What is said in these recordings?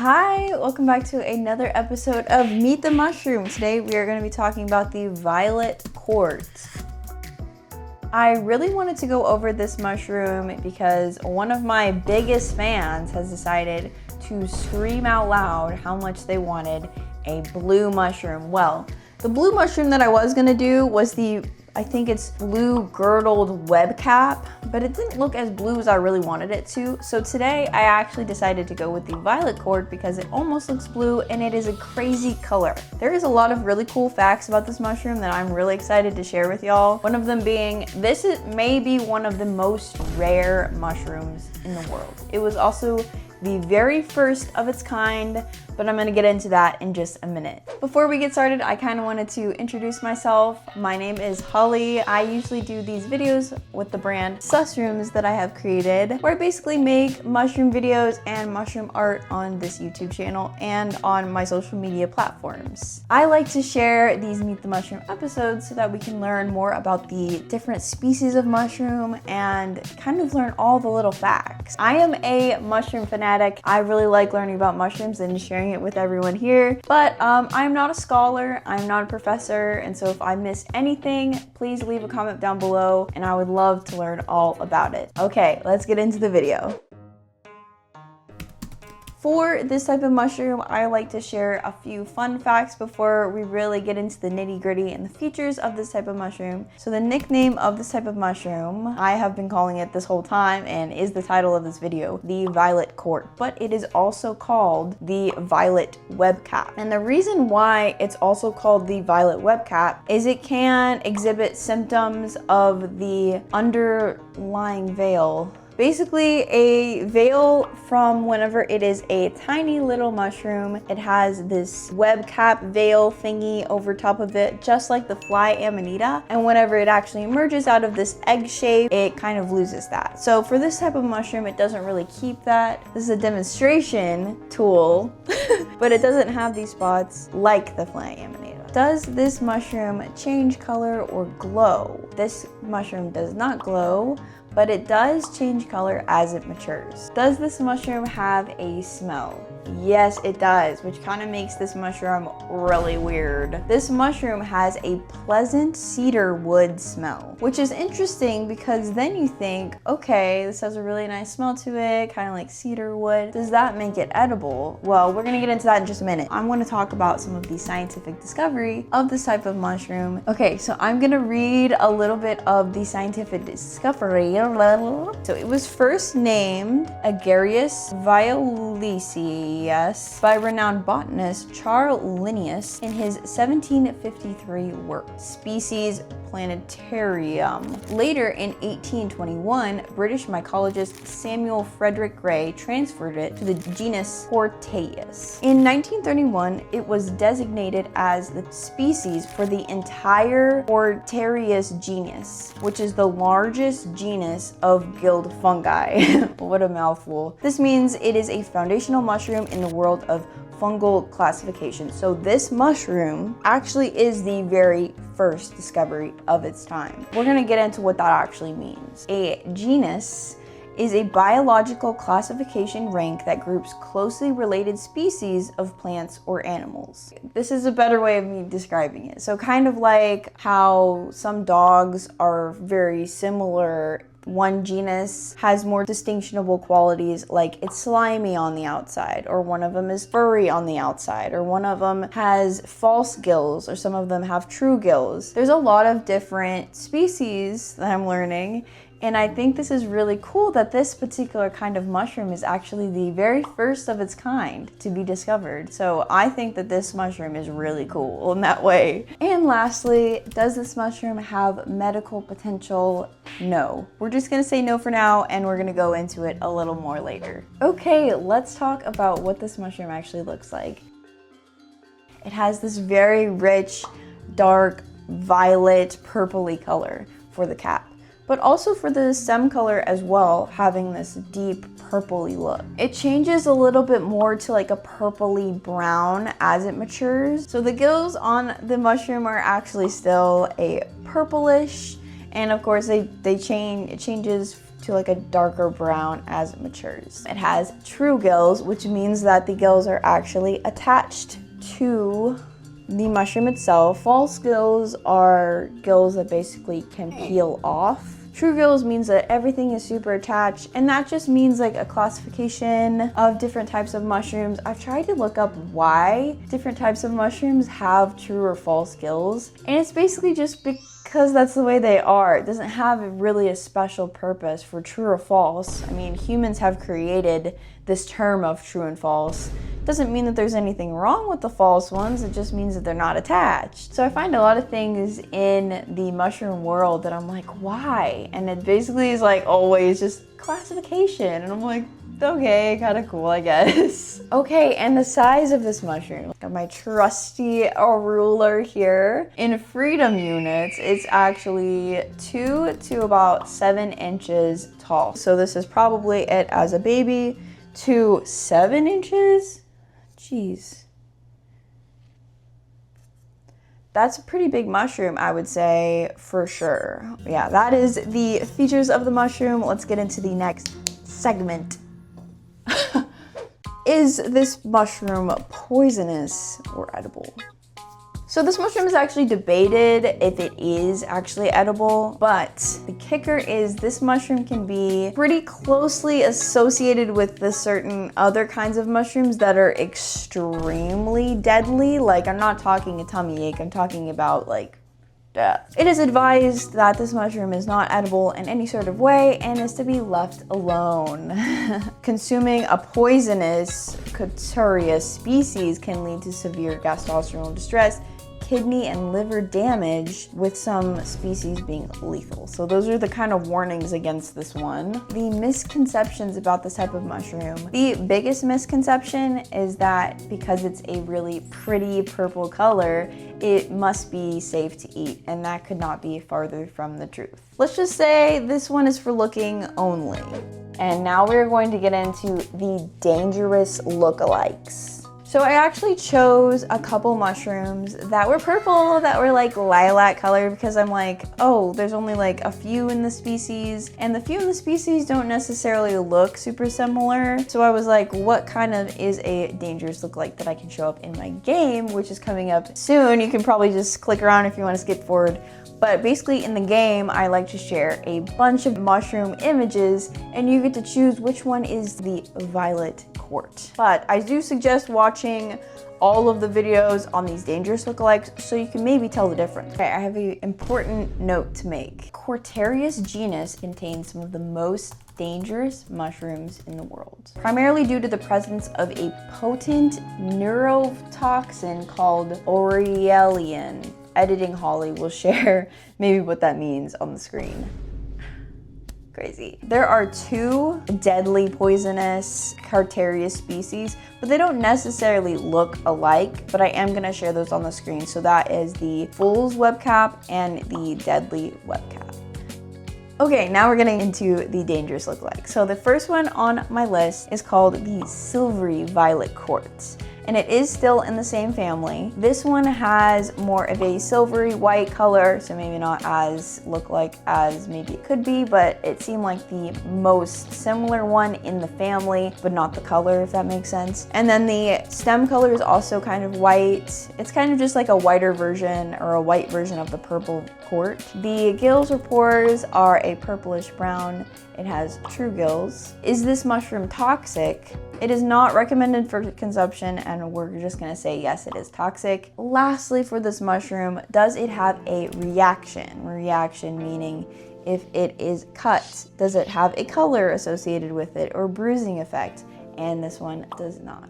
Hi, welcome back to another episode of Meet the Mushroom. Today we are going to be talking about the Violet Cort. I really wanted to go over this mushroom because one of my biggest fans has decided to scream out loud how much they wanted a blue mushroom. Well, the blue mushroom that I was going to do was I think it's blue girdled webcap, but it didn't look as blue as I really wanted it to. So today I actually decided to go with the Violet Cort because it almost looks blue and it is a crazy color. There is a lot of really cool facts about this mushroom that I'm really excited to share with y'all. One of them being, this is maybe one of the most rare mushrooms in the world. It was also the very first of its kind, but I'm gonna get into that in just a minute. Before we get started, I kind of wanted to introduce myself. My name is Holly. I usually do these videos with the brand Susrooms that I have created, where I basically make mushroom videos and mushroom art on this YouTube channel and on my social media platforms. I like to share these Meet the Mushroom episodes so that we can learn more about the different species of mushroom and kind of learn all the little facts. I am a mushroom fanatic. I really like learning about mushrooms and sharing it with everyone here, but I'm not a scholar, I'm not a professor, and so if I miss anything, please leave a comment down below and I would love to learn all about it. Okay, let's get into the video. For this type of mushroom, I like to share a few fun facts before we really get into the nitty-gritty and the features of this type of mushroom. So the nickname of this type of mushroom, I have been calling it this whole time and is the title of this video, the Violet Cort, but it is also called the Violet Webcap. And the reason why it's also called the Violet Webcap is it can exhibit symptoms of the underlying veil. Basically a veil from whenever it is a tiny little mushroom. It has this web cap veil thingy over top of it, just like the fly amanita. And whenever it actually emerges out of this egg shape, it kind of loses that. So for this type of mushroom, it doesn't really keep that. This is a demonstration tool, but it doesn't have these spots like the fly amanita. Does this mushroom change color or glow? This mushroom does not glow, but it does change color as it matures. Does this mushroom have a smell? Yes, it does, which kind of makes this mushroom really weird. This mushroom has a pleasant cedar wood smell, which is interesting because then you think, okay, this has a really nice smell to it, kind of like cedar wood. Does that make it edible? Well, we're gonna get into that in just a minute. I'm gonna talk about some of the scientific discovery of this type of mushroom. Okay, so I'm gonna read a little bit of the scientific discovery. So it was first named Agaricus Violaceus by renowned botanist Carl Linnaeus in his 1753 work, Species Plantarum. Later in 1821, British mycologist Samuel Frederick Gray transferred it to the genus Cortinarius. In 1931, it was designated as the species for the entire Cortinarius genus, which is the largest genus of gilled fungi. What a mouthful. This means it is a foundational mushroom in the world of fungal classification. So this mushroom actually is the very first discovery of its time. We're gonna get into what that actually means. A genus is a biological classification rank that groups closely related species of plants or animals. This is a better way of me describing it. So kind of like how some dogs are very similar. One genus has more distinguishable qualities, like it's slimy on the outside, or one of them is furry on the outside, or one of them has false gills, or some of them have true gills. There's a lot of different species that I'm learning, and I think this is really cool that this particular kind of mushroom is actually the very first of its kind to be discovered. So I think that this mushroom is really cool in that way. And lastly, does this mushroom have medical potential? No. We're just gonna say no for now, and we're gonna go into it a little more later. Okay, let's talk about what this mushroom actually looks like. It has this very rich, dark, violet, purpley color for the cap, but also for the stem color as well, having this deep purpley look. It changes a little bit more to like a purpley brown as it matures. So the gills on the mushroom are actually still a purplish, and of course it changes to like a darker brown as it matures. It has true gills, which means that the gills are actually attached to the mushroom itself. False gills are gills that basically can peel off. True gills means that everything is super attached, and that just means like a classification of different types of mushrooms. I've tried to look up why different types of mushrooms have true or false gills, and it's basically just because that's the way they are. It doesn't have really a special purpose for true or false. I mean, humans have created this term of true and false. Doesn't mean that there's anything wrong with the false ones, it just means that they're not attached. So I find a lot of things in the mushroom world that I'm like, why? And it basically is like always just classification, and I'm like, okay, kind of cool, I guess. Okay, and the size of this mushroom. Got my trusty ruler here. In freedom units, it's actually 2 to about 7 inches tall. So this is probably it as a baby. To 7 inches? Jeez. That's a pretty big mushroom, I would say, for sure. Yeah, that is the features of the mushroom. Let's get into the next segment. Is this mushroom poisonous or edible? So this mushroom is actually debated if it is actually edible, but the kicker is this mushroom can be pretty closely associated with the certain other kinds of mushrooms that are extremely deadly. Like, I'm not talking a tummy ache, I'm talking about like death. It is advised that this mushroom is not edible in any sort of way and is to be left alone. Consuming a poisonous Cortinarius species can lead to severe gastrointestinal distress, kidney and liver damage, with some species being lethal. So those are the kind of warnings against this one. The misconceptions about this type of mushroom. The biggest misconception is that because it's a really pretty purple color, it must be safe to eat, and that could not be farther from the truth. Let's just say this one is for looking only. And now we're going to get into the dangerous lookalikes. So I actually chose a couple mushrooms that were purple, that were like lilac color, because I'm like, oh, there's only like a few in the species, and the few in the species don't necessarily look super similar. So I was like, what kind of is a dangerous lookalike that I can show up in my game, which is coming up soon. You can probably just click around if you want to skip forward. But basically in the game, I like to share a bunch of mushroom images, and you get to choose which one is the Violet Cort. But I do suggest watching all of the videos on these dangerous lookalikes so you can maybe tell the difference. Okay, I have an important note to make. Cortinarius genus contains some of the most dangerous mushrooms in the world, primarily due to the presence of a potent neurotoxin called orelin. Editing Holly will share maybe what that means on the screen. Crazy. There are 2 deadly poisonous Cortinarius species, but they don't necessarily look alike, but I am gonna share those on the screen. So that is the Fool's Webcap and the Deadly Webcap. Okay, now we're getting into the dangerous lookalike. So the first one on my list is called the Silvery Violet Cort, and it is still in the same family. This one has more of a silvery white color, so maybe not as lookalike as maybe it could be, but it seemed like the most similar one in the family, but not the color, if that makes sense. And then the stem color is also kind of white. It's kind of just like a whiter version or a white version of the purple cort. The gills or pores are a purplish brown. It has true gills. Is this mushroom toxic? It is not recommended for consumption, and we're just gonna say yes, it is toxic. Lastly, for this mushroom, does it have a reaction? Reaction meaning if it is cut, does it have a color associated with it or bruising effect? And this one does not.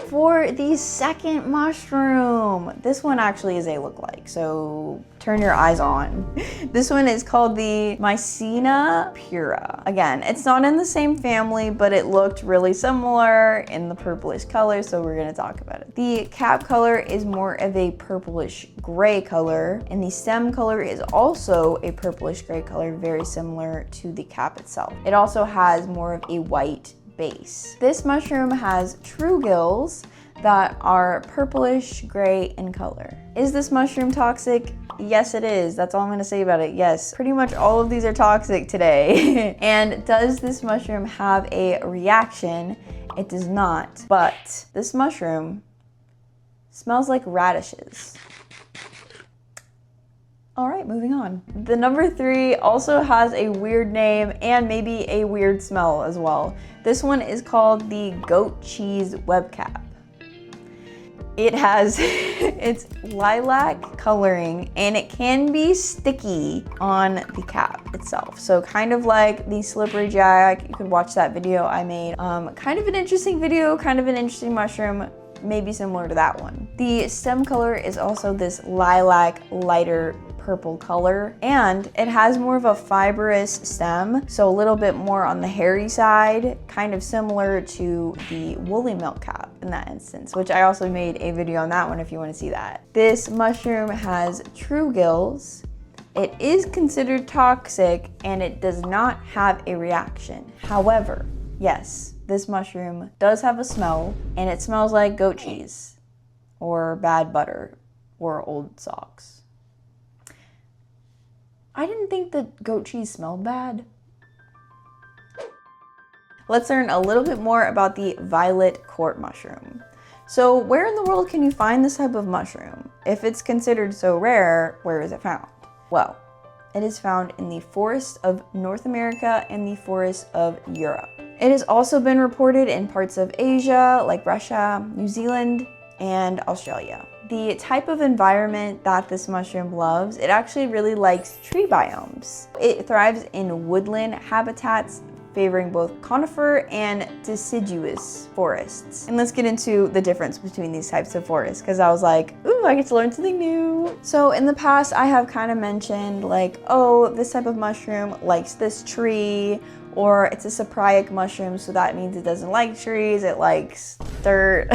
For the second mushroom, this one actually is a lookalike, so turn your eyes on. This one is called the Mycena pura. Again, it's not in the same family, but it looked really similar in the purplish color, so we're gonna talk about it. The cap color is more of a purplish gray color, and the stem color is also a purplish gray color, very similar to the cap itself. It also has more of a white base. This mushroom has true gills. that are purplish gray in color. Is this mushroom toxic? Yes, it is. That's all I'm gonna say about it. Yes, pretty much all of these are toxic today. And does this mushroom have a reaction? It does not. But this mushroom smells like radishes. All right, moving on. The number 3 also has a weird name and maybe a weird smell as well. This one is called the goat cheese webcap. It has its lilac coloring and it can be sticky on the cap itself. So kind of like the slippery jack. You could watch that video I made. Kind of an interesting video, kind of an interesting mushroom, maybe similar to that one. The stem color is also this lilac, lighter purple color, and it has more of a fibrous stem, so a little bit more on the hairy side, kind of similar to the woolly milk cap in that instance, which I also made a video on that one if you want to see that. This mushroom has true gills. It is considered toxic and it does not have a reaction. However, yes, this mushroom does have a smell, and it smells like goat cheese or bad butter or old socks. I didn't think that goat cheese smelled bad. Let's learn a little bit more about the Violet Cort mushroom. So where in the world can you find this type of mushroom? If it's considered so rare, where is it found? Well, it is found in the forests of North America and the forests of Europe. It has also been reported in parts of Asia, like Russia, New Zealand, and Australia. The type of environment that this mushroom loves, it actually really likes tree biomes. It thrives in woodland habitats, favoring both conifer and deciduous forests. And let's get into the difference between these types of forests, because I was like, ooh, I get to learn something new. So in the past, I have kind of mentioned like, oh, this type of mushroom likes this tree, or it's a cypriac mushroom, so that means it doesn't like trees, it likes dirt.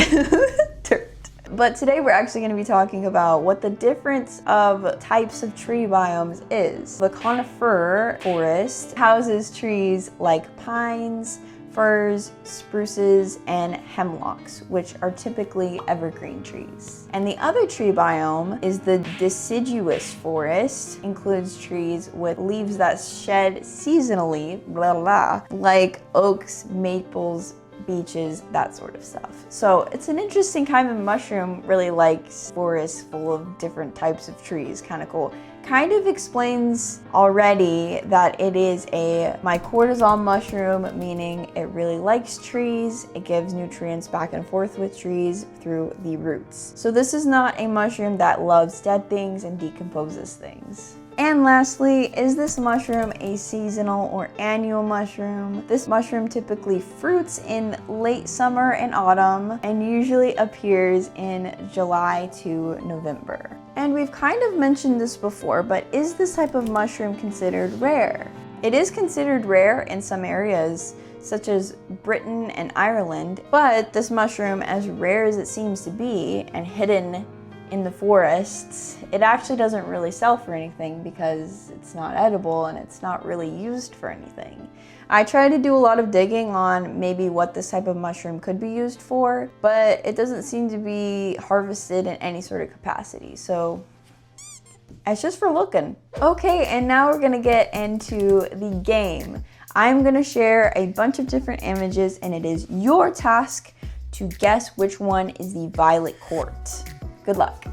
Dirt. But today we're actually going to be talking about what the difference of types of tree biomes is. The conifer forest houses trees like pines, firs, spruces, and hemlocks, which are typically evergreen trees. And the other tree biome is the deciduous forest, includes trees with leaves that shed seasonally, blah, blah, like oaks, maples, beeches, that sort of stuff. So it's an interesting kind of mushroom, really likes forests full of different types of trees, kind of cool. Kind of explains already that it is a mycorrhizal mushroom, meaning it really likes trees. It gives nutrients back and forth with trees through the roots. So this is not a mushroom that loves dead things and decomposes things. And lastly, is this mushroom a seasonal or annual mushroom? This mushroom typically fruits in late summer and autumn and usually appears in July to November. And we've kind of mentioned this before, but is this type of mushroom considered rare? It is considered rare in some areas, such as Britain and Ireland, but this mushroom, as rare as it seems to be and hidden in the forests, it actually doesn't really sell for anything because it's not edible and it's not really used for anything. I tried to do a lot of digging on maybe what this type of mushroom could be used for, but it doesn't seem to be harvested in any sort of capacity. So it's just for looking. Okay, and now we're gonna get into the game. I'm gonna share a bunch of different images and it is your task to guess which one is the Violet Cort. Good luck.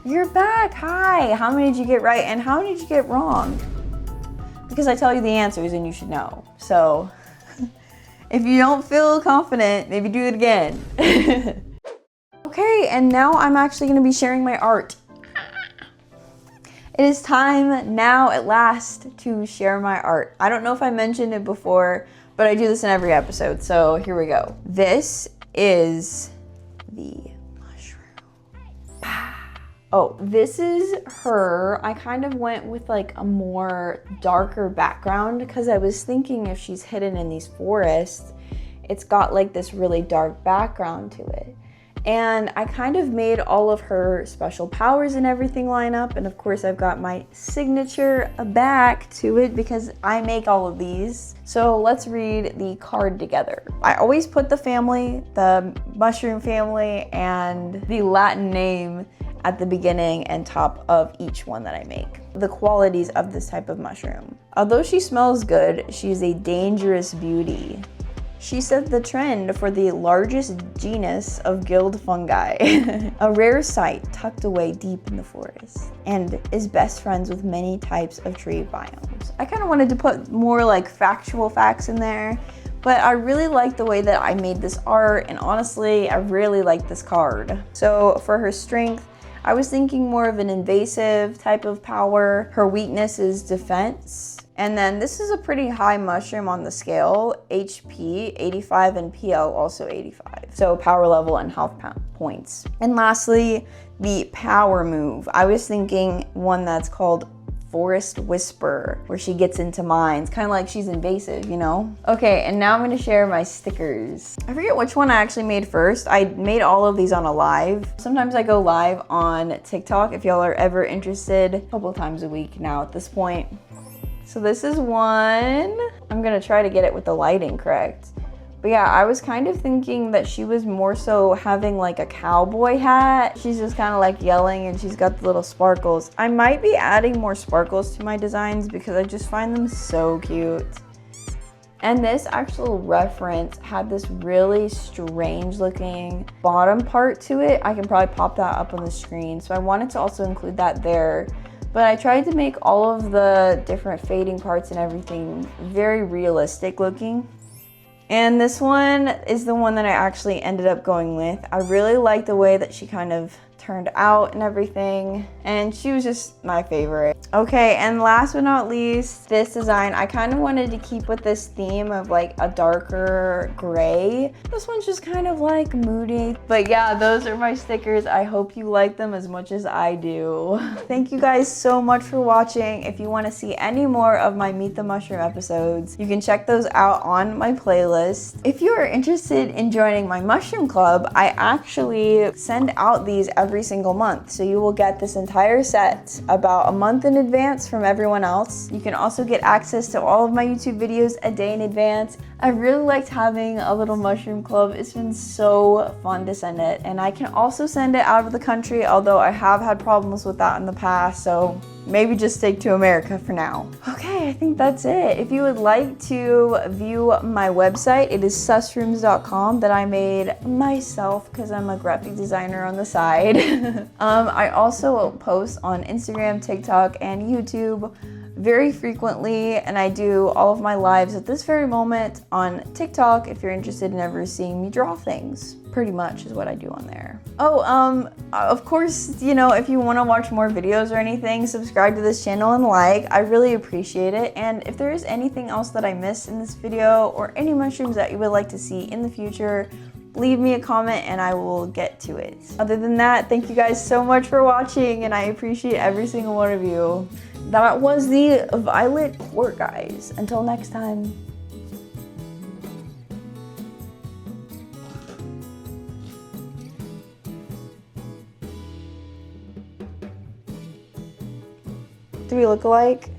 You're back. Hi. How many did you get right and how many did you get wrong? Because I tell you the answers and you should know. So if you don't feel confident, maybe do it again. Okay, and now I'm actually going to be sharing my art. It is time now at last to share my art. I don't know if I mentioned it before, but I do this in every episode, so here we go. This is the mushroom. Oh, this is her. I kind of went with like a more darker background because I was thinking if she's hidden in these forests, it's got like this really dark background to it. And I kind of made all of her special powers and everything line up. And of course I've got my signature back to it because I make all of these. So let's read the card together. I always put the family, the mushroom family, and the Latin name at the beginning and top of each one that I make. The qualities of this type of mushroom. Although she smells good, she's a dangerous beauty. She set the trend for the largest genus of gilled fungi, a rare sight tucked away deep in the forest, and is best friends with many types of tree biomes. I kind of wanted to put more like factual facts in there, but I really like the way that I made this art, and honestly, I really like this card. So for her strength, I was thinking more of an invasive type of power. Her weakness is defense. And then this is a pretty high mushroom on the scale, HP 85 and PL also 85. So power level and health points. And lastly, the power move. I was thinking one that's called Forest Whisper, where she gets into mines, kind of like she's invasive, you know? Okay, and now I'm gonna share my stickers. I forget which one I actually made first. I made all of these on a live. Sometimes I go live on TikTok if y'all are ever interested, a couple of times a week now at this point. So this is one. I'm gonna try to get it with the lighting correct. But yeah, I was kind of thinking that she was more so having like a cowboy hat. She's just kind of like yelling and she's got the little sparkles. I might be adding more sparkles to my designs because I just find them so cute. And this actual reference had this really strange looking bottom part to it. I can probably pop that up on the screen. So I wanted to also include that there. But I tried to make all of the different fading parts and everything very realistic looking. And this one is the one that I actually ended up going with. I really like the way that she kind of turned out and everything, and she was just my favorite. Okay, and last but not least, this design, I kind of wanted to keep with this theme of like a darker gray. This one's just kind of like moody. But yeah, those are my stickers. I hope you like them as much as I do. Thank you guys so much for watching. If you want to see any more of my Meet the Mushroom episodes, you can check those out on my playlist. If you are interested in joining my mushroom club, I actually send out these every single month. So you will get this entire set about a month in advance from everyone else. You can also get access to all of my YouTube videos a day in advance. I really liked having a little mushroom club. It's been so fun to send it. And I can also send it out of the country, although I have had problems with that in the past. So maybe just stick to America for now. Okay, I think that's it. If you would like to view my website, it is susrooms.com that I made myself because I'm a graphic designer on the side. I also post on Instagram, TikTok, and YouTube very frequently, and I do all of my lives at this very moment on TikTok if you're interested in ever seeing me draw things. Pretty much is what I do on there. Oh, of course, you know, if you want to watch more videos or anything, subscribe to this channel and like. I really appreciate it. And if there is anything else that I missed in this video or any mushrooms that you would like to see in the future, leave me a comment and I will get to it. Other than that, thank you guys so much for watching, and I appreciate every single one of you. That was the Violet Cort, guys. Until next time. Do we look alike?